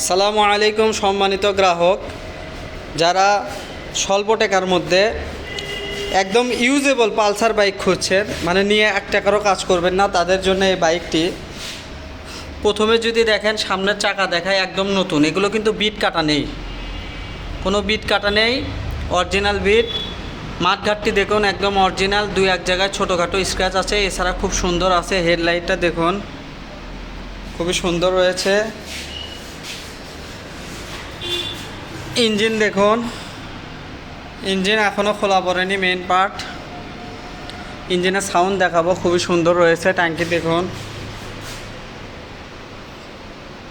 সালামু আলাইকুম সম্মানিত গ্রাহক, যারা স্বল্প টাকার মধ্যে একদম ইউজেবল পালসার বাইক খুঁজছেন, মানে নিয়ে এক টাকারও কাজ করবেন না, তাদের জন্য এই বাইকটি। প্রথমে যদি দেখেন সামনের চাকা দেখায় একদম নতুন, এগুলো কিন্তু বিট কাটা নেই, কোনো বিট কাটা নেই, অরিজিনাল বিট। মাঠঘাটটি দেখুন একদম অরিজিনাল, দুই এক জায়গায় ছোটোখাটো স্ক্র্যাচ আছে, এছাড়া খুব সুন্দর আছে। হেডলাইটটা দেখুন খুবই সুন্দর রয়েছে। ইঞ্জিন দেখুন, ইঞ্জিন এখনও খোলা পড়েনি, মেইন পার্ট। ইঞ্জিনের সাউন্ড দেখাবো, খুবই সুন্দর রয়েছে। ট্যাঙ্কি দেখুন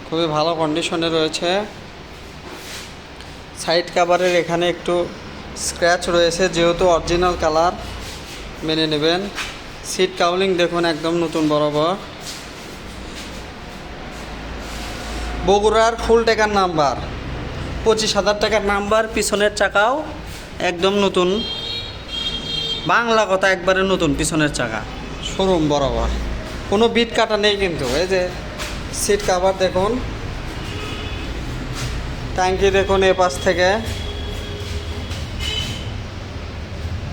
খুবই ভালো কন্ডিশনে রয়েছে। সাইড কাভারের এখানে একটু স্ক্র্যাচ রয়েছে, যেহেতু অরিজিনাল কালার, মেনে নেবেন। সিট কাউলিং দেখুন একদম নতুন বরাবর। বগুড়ার ফুল টাকার নাম্বার, 25,000 টাকার নাম্বার। পিছনের চাকাও একদম নতুন, বাংলা কথা একবারে নতুন। পিছনের চাকা শোরুম বরাবর, কোনো বিট কাটা নেই কিন্তু। এই যে সিট কাভার দেখুন, ট্যাঙ্কি দেখুন এ পাশ থেকে,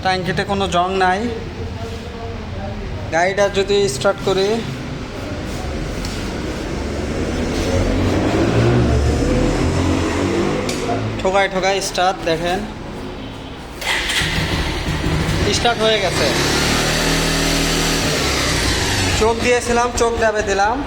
ট্যাঙ্কিতে কোনো জং নাই। গাড়িটা যদি স্টার্ট করি, ঠোকায় ঠোকায় স্টার্ট, দেখেন স্টার্ট হয়ে গেছে। চোখ দিয়েছিলাম, চোখ দাবে দিলাম।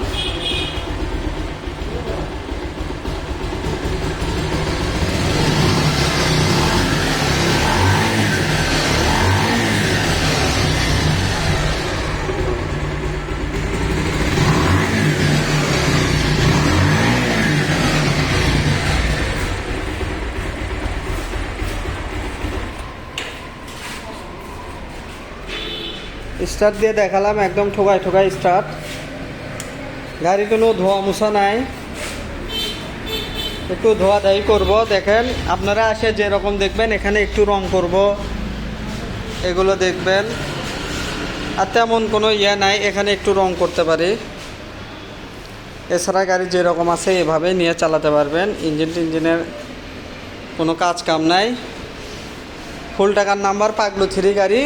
স্টার্ট দিয়ে দেখালাম, একদম ঠোকায় ঠোকায় স্টার্ট। গাড়ি কোনো ধোয়া মোছা নাই, একটু ধোয়াধাই করব। দেখেন আপনারা আসে যেরকম দেখবেন, এখানে একটু রং করব, এগুলো দেখবেন। আর তেমন কোনো ইয়ে নাই, এখানে একটু রং করতে পারি। এছাড়া গাড়ি যেরকম আছে এভাবে নিয়ে চালাতে পারবেন। ইঞ্জিনের কোনো কাজ কাম নাই। ফুল টাকার নাম্বার, পাগলু 3 গাড়ি।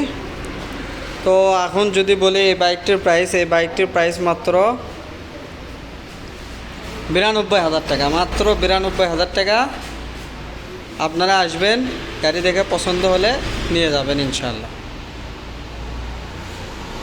তো এখন যদি বলি এই বাইকটির প্রাইস মাত্র 92,000 টাকা, মাত্র 92,000 টাকা। আপনারা আসবেন, গাড়ি দেখে পছন্দ হলে নিয়ে যাবেন ইনশাআল্লাহ।